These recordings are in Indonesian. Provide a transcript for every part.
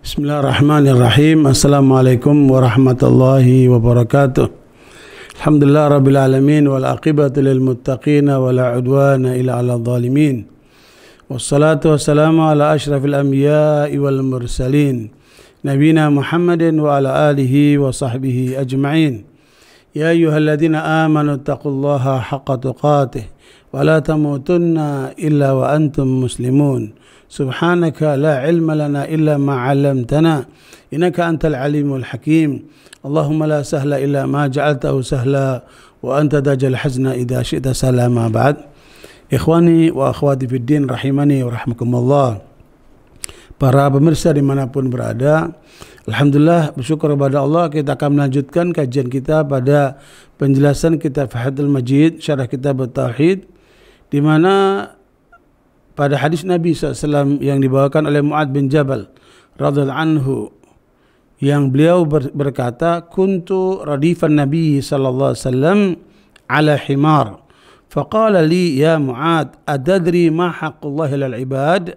Bismillahirrahmanirrahim. Assalamualaikum warahmatullahi wabarakatuh. Alhamdulillah rabbil alamin wal aqibatu lil muttaqin wala udwana illa 'alal zalimin. Wassalatu wassalamu ala asyrafil anbiya'i wal mursalin nabiyina Muhammadin wa ala alihi wa sahbihi ajma'in. Ya ayyuhalladzina amanu taqullaha haqqa tuqatih wa la tamutunna illa wa antum muslimun. Subhanaka la ilma lana illa ma 'allamtana innaka antal alimul hakim. Allahumma la sahla illa ma ja'altahu sahla wa anta taj'al hazna idza syi'ta sahla. Ma ba'd. Ikhwani wa akhwati fid din rahimani wa rahmakumullah. Para pemirsa dimanapun berada, alhamdulillah bersyukur kepada Allah, kita akan melanjutkan kajian kita pada penjelasan kitab Fathul Majid syarah kitab Tauhid, di mana pada hadis Nabi SAW yang dibawakan oleh Mu'adz bin Jabal radhiyallahu anhu, yang beliau berkata, kuntu radifan Nabi sallallahu alaihi wasallam ala himar, faqala li ya Mu'adz atadri ma haqqullahi 'alal ibad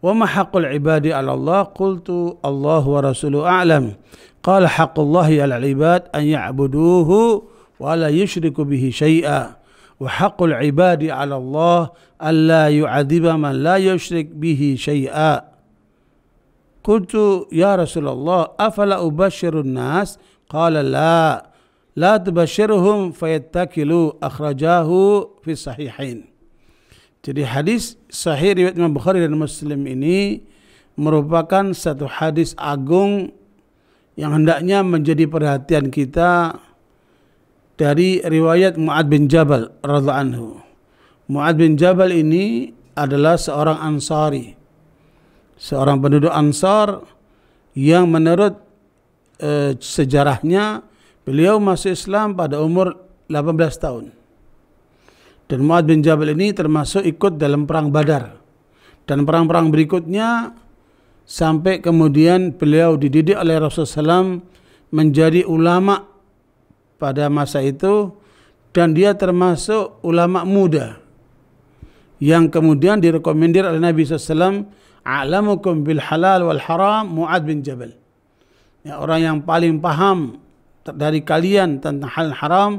wa ma haqqul ibadi 'ala Allah? Qultu Allah wa rasuluhu a'lam. Qala haqqullahi 'alal ibad an ya'buduhu wa la yusyriku bihi syai'a, wa haqqul ibadi 'ala Allah alla yu'adziba man la yusyrik bihi syai'a. Qultu ya Rasulullah afala ubashshirun nas? Qala la tubashshirhum fayattakilu, akhrajahu fi sahihain. Jadi hadis sahih riwayat Imam Bukhari dan Muslim ini merupakan satu hadis agung yang hendaknya menjadi perhatian kita dari riwayat Mu'adz bin Jabal radhiyallahu anhu. Mu'adz bin Jabal ini adalah seorang Ansari, seorang penduduk Ansar yang menurut sejarahnya beliau masuk Islam pada umur 18 tahun. Dan Mu'adz bin Jabal ini termasuk ikut dalam perang Badar dan perang-perang berikutnya, sampai kemudian beliau dididik oleh Rasulullah SAW menjadi ulama pada masa itu, dan dia termasuk ulama muda yang kemudian direkomendir oleh Nabi SAW, a'lamukum bil halal wal haram Mu'adz bin Jabal. Ya, orang yang paling paham dari kalian tentang halal haram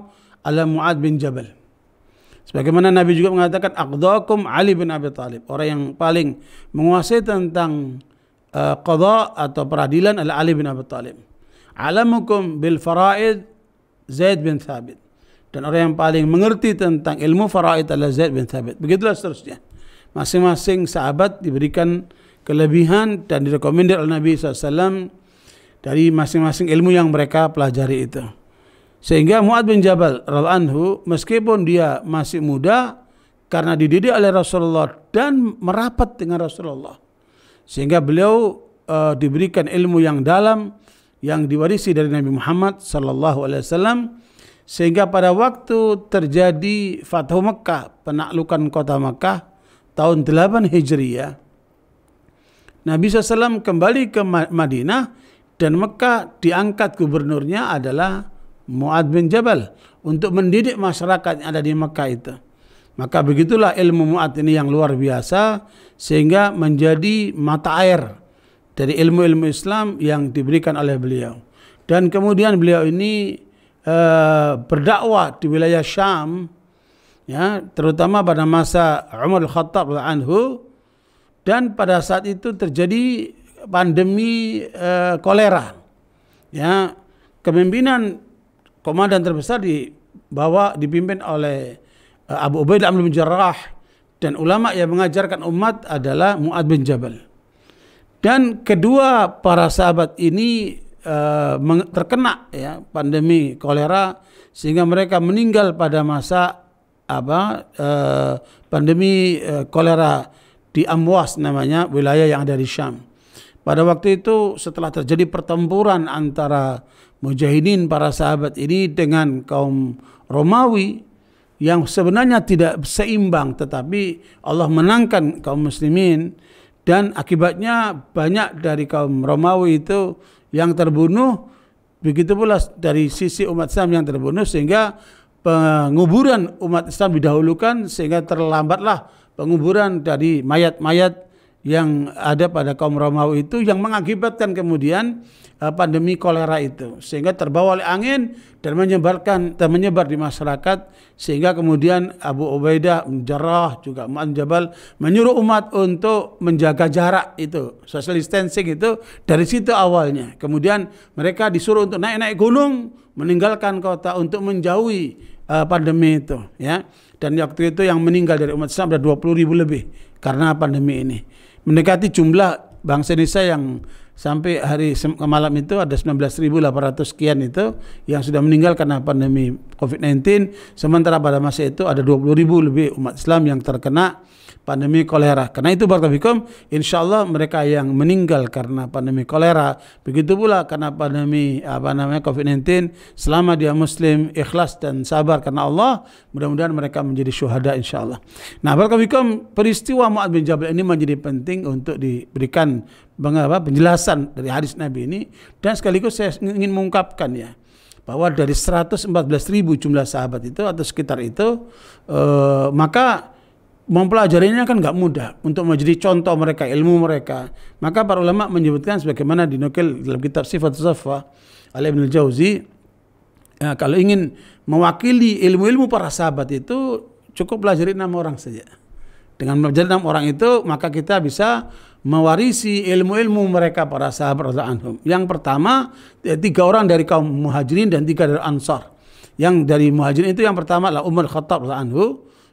adalah Mu'adz bin Jabal. Sebagaimana Nabi juga mengatakan, aqdakum Ali bin Abi Thalib. Orang yang paling menguasai tentang qada atau peradilan adalah Ali bin Abi Thalib. Alamukum bil faraid Zaid bin Thabit. Dan orang yang paling mengerti tentang ilmu faraid adalah Zaid bin Thabit. Begitulah seterusnya. Masing-masing sahabat diberikan kelebihan dan direkomendir oleh Nabi SAW dari masing-masing ilmu yang mereka pelajari itu. Sehingga Mu'adz bin Jabal radhiyallahu anhu, meskipun dia masih muda, karena dididik oleh Rasulullah dan merapat dengan Rasulullah, sehingga beliau diberikan ilmu yang dalam yang diwarisi dari Nabi Muhammad sallallahu alaihi wasallam, sehingga pada waktu terjadi Fathu Mekah, penaklukan kota Mekah tahun 8 Hijriah, Nabi SAW kembali ke Madinah dan Mekah diangkat gubernurnya adalah Mu'adz bin Jabal untuk mendidik masyarakat yang ada di Mekah itu. Maka begitulah ilmu Mu'adz ini yang luar biasa, sehingga menjadi mata air dari ilmu-ilmu Islam yang diberikan oleh beliau. Dan kemudian beliau ini berdakwah di wilayah Syam, ya, terutama pada masa Umar al-Khattab anhu, dan pada saat itu terjadi pandemi kolera. Ya, kepemimpinan komandan terbesar dipimpin oleh Abu Ubaidah bin Jarrah, dan ulama yang mengajarkan umat adalah Mu'adz bin Jabal. Dan kedua para sahabat ini terkena ya pandemi kolera, sehingga mereka meninggal pada masa pandemi kolera di Amwas namanya, wilayah yang ada di Syam. Pada waktu itu setelah terjadi pertempuran antara mujahidin para sahabat ini dengan kaum Romawi yang sebenarnya tidak seimbang, tetapi Allah menangkan kaum muslimin, dan akibatnya banyak dari kaum Romawi itu yang terbunuh, begitu pula dari sisi umat Islam yang terbunuh, sehingga penguburan umat Islam didahulukan, sehingga terlambatlah penguburan dari mayat-mayat yang ada pada kaum Romawi itu yang mengakibatkan kemudian pandemi kolera itu, sehingga terbawa oleh angin dan menyebar di masyarakat, sehingga kemudian Abu Ubaidah Jarrah juga Mu'adz bin Jabal menyuruh umat untuk menjaga jarak itu, social distancing itu dari situ awalnya. Kemudian mereka disuruh untuk naik-naik gunung, meninggalkan kota untuk menjauhi pandemi itu, ya. Dan waktu itu yang meninggal dari umat Islam ada 20.000 lebih karena pandemi ini. Mendekati jumlah bangsa Indonesia yang sampai hari malam itu ada 19.800 sekian itu yang sudah meninggal karena pandemi COVID-19. Sementara pada masa itu ada 20.000 lebih umat Islam yang terkena pandemi kolera. Karena itu barakallahu, insya Allah mereka yang meninggal karena pandemi kolera, begitu pula karena pandemi COVID-19, selama dia Muslim, ikhlas dan sabar karena Allah, mudah-mudahan mereka menjadi syuhada insya Allah. Nah barakallahu, peristiwa Mu'adz bin Jabal ini menjadi penting untuk diberikan penjelasan dari hadis Nabi ini, dan sekaligus saya ingin mengungkapkan ya, bahwa dari 114.000 jumlah sahabat itu atau sekitar itu, maka mempelajarinya kan nggak mudah untuk menjadi contoh mereka, ilmu mereka. Maka para ulama menyebutkan sebagaimana dinukil dalam kitab Sifatus Safa oleh Ibnu Jauzi, ya, kalau ingin mewakili ilmu-ilmu para sahabat itu cukup pelajari 6 orang saja. Dengan belajar 6 orang itu maka kita bisa mewarisi ilmu-ilmu mereka para sahabat radhiyallahu anhum. Yang pertama 3 orang dari kaum Muhajirin dan 3 dari Ansar. Yang dari Muhajirin itu yang pertama adalah Umar Khattab radhiyallahu anhu.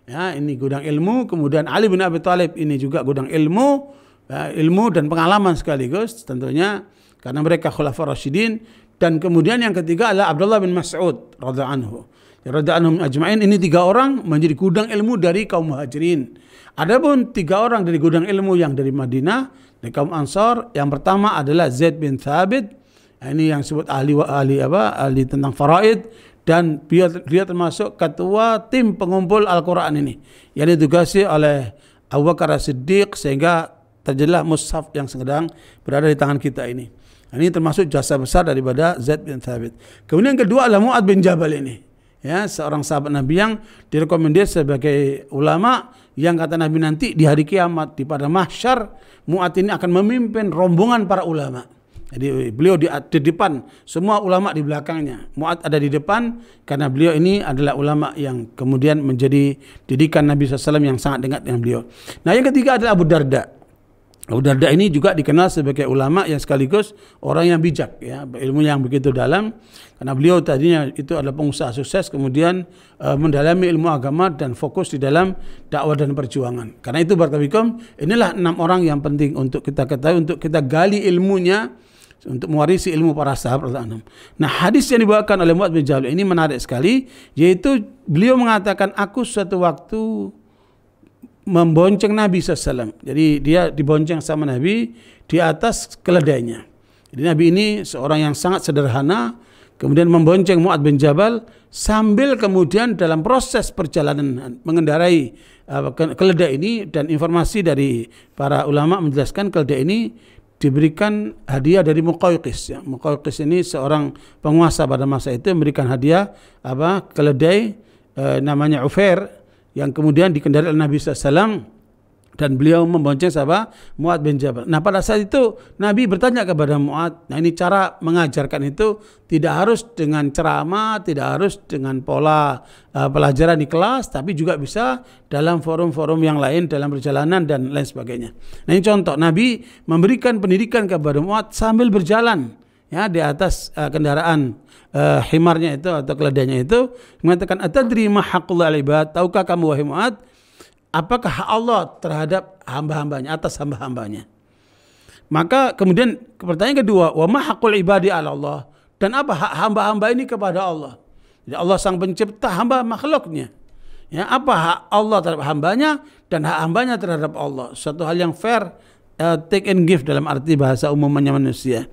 Ya, ini gudang ilmu. Kemudian Ali bin Abi Thalib ini juga gudang ilmu, ya, ilmu dan pengalaman sekaligus tentunya karena mereka khulafaur rasyidin. Dan kemudian yang ketiga adalah Abdullah bin Mas'ud radhiyallahu anhu. Radhiyallahu anhum ajma'in, ini 3 orang menjadi gudang ilmu dari kaum Muhajirin. Adapun 3 orang dari gudang ilmu yang dari Madinah, dari kaum Ansar, yang pertama adalah Zaid bin Thabit. Ini yang disebut ahli tentang faraid. Dan dia termasuk ketua tim pengumpul Al-Quran ini yang ditugasi oleh Abu Bakar As-Siddiq, sehingga terjadilah mushaf yang sedang berada di tangan kita ini. Ini termasuk jasa besar daripada Zaid bin Thabit. Kemudian yang kedua adalah Mu'adz bin Jabal ini, ya, seorang sahabat Nabi yang direkomendasi sebagai ulama yang kata Nabi nanti di hari kiamat di pada mahsyar Mu'adz ini akan memimpin rombongan para ulama. Jadi beliau di depan, semua ulama di belakangnya. Mu'adz ada di depan karena beliau ini adalah ulama yang kemudian menjadi didikan Nabi SAW yang sangat dekat dengan beliau. Nah yang ketiga adalah Abu Darda. Abu Darda ini juga dikenal sebagai ulama yang sekaligus orang yang bijak, ya, ilmu yang begitu dalam. Karena beliau tadinya itu adalah pengusaha sukses, kemudian mendalami ilmu agama dan fokus di dalam dakwah dan perjuangan. Karena itu barakallahu, inilah 6 orang yang penting untuk kita ketahui, untuk kita gali ilmunya, untuk mewarisi ilmu para sahabat. Nah hadis yang dibawakan oleh Mu'adz bin Jabal ini menarik sekali, yaitu beliau mengatakan, aku suatu waktu membonceng Nabi SAW. Jadi dia dibonceng sama Nabi di atas keledainya. Jadi Nabi ini seorang yang sangat sederhana, kemudian membonceng Mu'adz bin Jabal sambil kemudian dalam proses perjalanan mengendarai keledai ini. Dan informasi dari para ulama menjelaskan keledai ini diberikan hadiah dari Muqawqis, ya. Muqawqis ini seorang penguasa pada masa itu memberikan hadiah keledai namanya Ufair, yang kemudian dikendarai oleh Nabi SAW, dan beliau membonceng sahabat Mu'adz bin Jabal. Nah pada saat itu Nabi bertanya kepada Mu'adz. Nah ini cara mengajarkan itu tidak harus dengan ceramah, tidak harus dengan pola pelajaran di kelas, tapi juga bisa dalam forum-forum yang lain, dalam perjalanan dan lain sebagainya. Nah ini contoh, Nabi memberikan pendidikan kepada Mu'adz sambil berjalan, ya, di atas kendaraan himarnya itu atau keledainya itu, mengatakan, atadri ma haqqul ibad, tahukah kamu wahai Mu'adz apakah hak Allah terhadap hamba-hambanya, atas hamba-hambanya? Maka kemudian pertanyaan kedua, wa ma haqqul ibadi ala Allah, dan apa hak hamba-hamba ini kepada Allah? Jadi Allah sang pencipta, hamba makhluknya. Ya, apa hak Allah terhadap hambanya dan hak hambanya terhadap Allah? Suatu hal yang fair, take and give dalam arti bahasa umumnya manusia.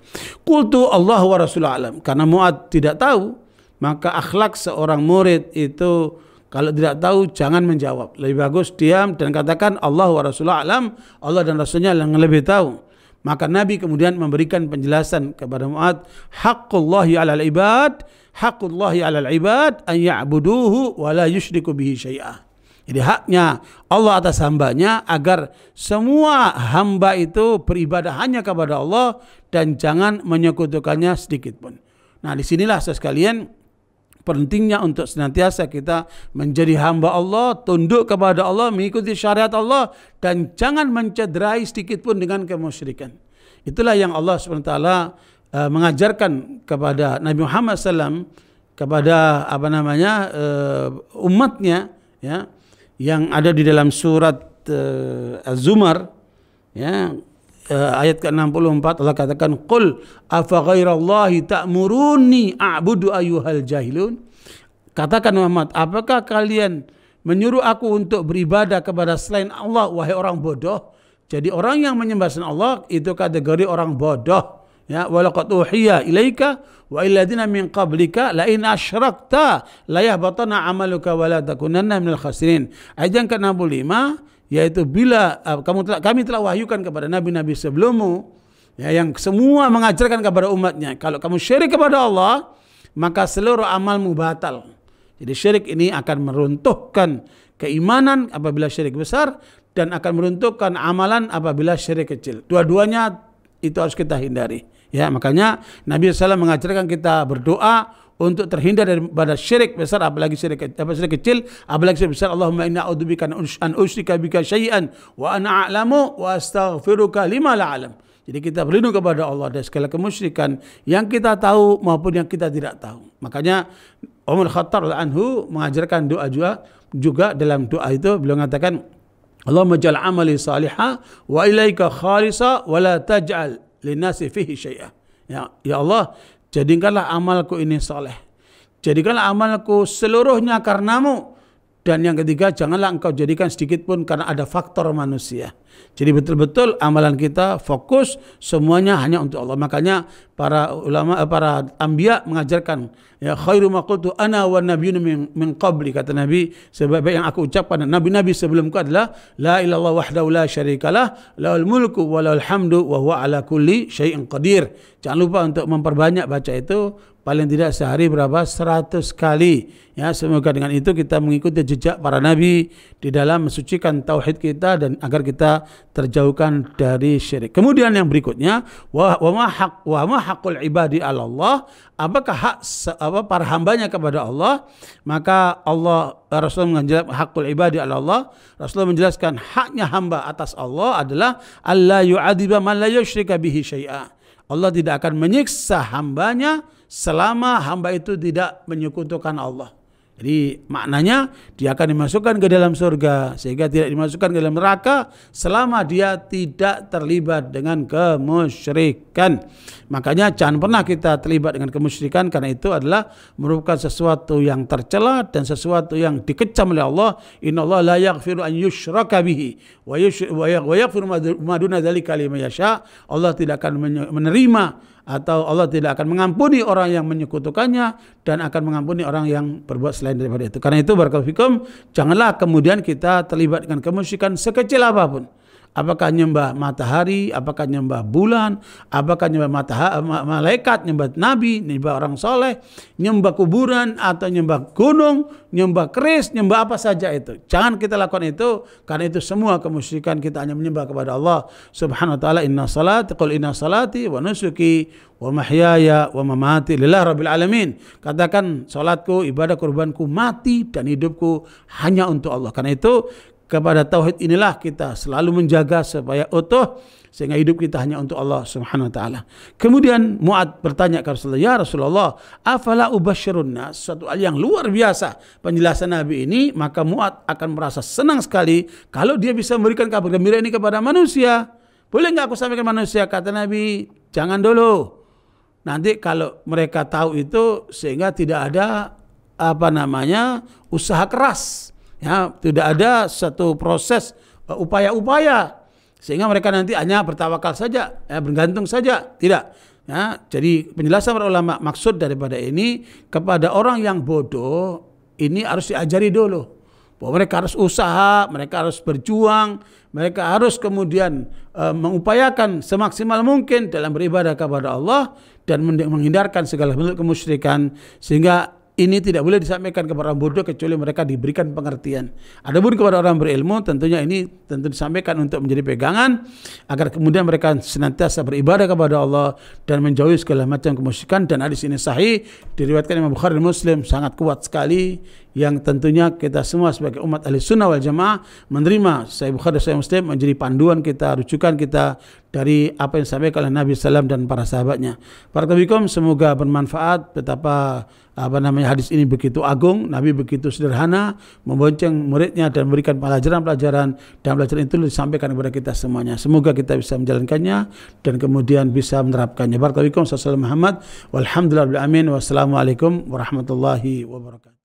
Qultu Allah wa Rasulullah alam. Karena Mu'adz tidak tahu, maka akhlak seorang murid itu kalau tidak tahu jangan menjawab. Lebih bagus diam dan katakan Allah wa Rasulullah alam, Allah dan Rasulnya yang lebih tahu. Maka Nabi kemudian memberikan penjelasan kepada Mu'adz, haqqullahi 'alal ibad, haqqullahi 'alal ibad an ya'buduhu wa la yusyriku bihi syai'a. Jadi haknya Allah atas hambanya agar semua hamba itu beribadah hanya kepada Allah dan jangan menyekutukannya sedikit pun. Nah, disinilah sekalian pentingnya untuk senantiasa kita menjadi hamba Allah, tunduk kepada Allah, mengikuti syariat Allah dan jangan mencederai sedikit pun dengan kemusyrikan. Itulah yang Allah SWT mengajarkan kepada Nabi Muhammad SAW, kepada umatnya, ya, yang ada di dalam surat Az-Zumar, ya, ayat ke-64 Allah katakan, qul afa ghairallahi ta'muruni a'budu ayyuhal jahilun. Katakan Muhammad, apakah kalian menyuruh aku untuk beribadah kepada selain Allah, wahai orang bodoh? Jadi orang yang menyembah selain Allah itu kategori orang bodoh. Ya, walaqad uhiya ilaika wa illadina min qablika la in asyrakta la yahbatana amaluka wa la takunanna minal khasirin. Ayat yang ke-65 yaitu bila kami telah wahyukan kepada nabi-nabi sebelummu, ya, yang semua mengajarkan kepada umatnya, kalau kamu syirik kepada Allah maka seluruh amalmu batal. Jadi syirik ini akan meruntuhkan keimanan apabila syirik besar dan akan meruntuhkan amalan apabila syirik kecil. Dua-duanya itu harus kita hindari. Ya, makanya Nabi SAW mengajarkan kita berdoa untuk terhindar daripada syirik besar, apalagi syirik kecil, apalagi syirik besar. Allahumma inna a'udzubika an usyrika bika syai'an wa ana a'lamu wa astaghfiruka lima la a'lam. Jadi kita berlindung kepada Allah dari segala kemusyrikan yang kita tahu maupun yang kita tidak tahu. Makanya Umar Khattab anhu mengajarkan doa juga dalam doa itu beliau mengatakan, Allahumma ja'al amali salihah wa ilaika khalisa wa la taj'al linnasi fihi syai'ah. Ya Allah, jadikanlah amalku ini saleh. Jadikanlah amalku seluruhnya karenamu. Dan yang ketiga, janganlah engkau jadikan sedikit pun karena ada faktor manusia. Jadi betul-betul amalan kita fokus semuanya hanya untuk Allah. Makanya para ulama, para anbiya mengajarkan, ya, khairu ma qultu ana wan nabiyyun min qabli, kata Nabi, sebaik-baik yang aku ucapkan nabi-nabi sebelumku adalah la ilaha illallah wahdahu la syarikalah lahul mulku wa lahul hamdu wa huwa ala kulli syai'in qadir. Jangan lupa untuk memperbanyak baca itu, paling tidak sehari berapa? 100 kali. Ya, semoga dengan itu kita mengikuti jejak para nabi di dalam mensucikan tauhid kita dan agar kita terjauhkan dari syirik. Kemudian yang berikutnya, wa ma haqqul ibadi 'ala Allah, apakah hak para hambanya kepada Allah? Maka Rasul menjelaskan haqqul ibadi 'ala Allah. Rasul menjelaskan haknya hamba atas Allah adalah alla yu'adziba man la yusyrika bihi syai'a. Allah tidak akan menyiksa hambanya selama hamba itu tidak menyekutukan Allah. Jadi maknanya dia akan dimasukkan ke dalam surga, sehingga tidak dimasukkan ke dalam neraka selama dia tidak terlibat dengan kemusyrikan. Makanya jangan pernah kita terlibat dengan kemusyrikan, karena itu adalah merupakan sesuatu yang tercela dan sesuatu yang dikecam oleh Allah. Innallaha la yaghfiru an yushraka bihi wa yaghfiru ma duna dzalika liman yasha. Allah tidak akan menerima atau Allah tidak akan mengampuni orang yang menyekutukannya dan akan mengampuni orang yang berbuat selain daripada itu. Karena itu barakallahu fikum, janganlah kemudian kita terlibat dengan kemusyrikan sekecil apapun. Apakah nyembah matahari, apakah nyembah bulan, apakah nyembah malaikat, nyembah nabi, nyembah orang soleh, nyembah kuburan, atau nyembah gunung, nyembah keris, nyembah apa saja itu. Jangan kita lakukan itu, karena itu semua kemusyrikan. Kita hanya menyembah kepada Allah subhanahu wa ta'ala. Inna salati, qul inna salati wa nusuki wa mahyaya wa mamati lillahi rabbil alamin. Katakan, salatku, ibadah, kurbanku, mati dan hidupku hanya untuk Allah. Karena itu kepada tauhid inilah kita selalu menjaga supaya utuh, sehingga hidup kita hanya untuk Allah subhanahu wa ta'ala. Kemudian Mu'ad bertanya ke Rasulullah, ya Rasulullah, afala ubashirun nas, suatu hal yang luar biasa penjelasan Nabi ini. Maka Mu'ad akan merasa senang sekali kalau dia bisa memberikan kabar gembira ini kepada manusia. Boleh nggak aku sampaikan manusia? Kata Nabi, jangan dulu. Nanti kalau mereka tahu itu, sehingga tidak ada usaha keras. Ya, tidak ada satu proses upaya-upaya sehingga mereka nanti hanya bertawakal saja, ya, bergantung saja. Tidak. Ya, jadi penjelasan para ulama, maksud daripada ini kepada orang yang bodoh ini harus diajari dulu bahwa mereka harus usaha, mereka harus berjuang, mereka harus kemudian mengupayakan semaksimal mungkin dalam beribadah kepada Allah dan menghindarkan segala bentuk kemusyrikan, sehingga ini tidak boleh disampaikan kepada orang bodoh kecuali mereka diberikan pengertian. Adapun kepada orang berilmu tentunya ini tentu disampaikan untuk menjadi pegangan agar kemudian mereka senantiasa beribadah kepada Allah dan menjauhi segala macam kemusyrikan. Dan hadis ini sahih, diriwayatkan Imam Bukhari dan Muslim, sangat kuat sekali, yang tentunya kita semua sebagai umat ahli sunnah wal jamaah menerima Sahih Bukhari dan Sahih Muslim menjadi panduan kita, rujukan kita dari apa yang disampaikan oleh Nabi SAW dan para sahabatnya. Barakallahu, semoga bermanfaat. Betapa hadis ini begitu agung, Nabi begitu sederhana membonceng muridnya dan memberikan pelajaran-pelajaran, dan pelajaran itu disampaikan kepada kita semuanya. Semoga kita bisa menjalankannya dan kemudian bisa menerapkannya. Barakallahu fikum. Sallallahu Muhammad walhamdulillah bil amin. Wassalamualaikum warahmatullahi wabarakatuh.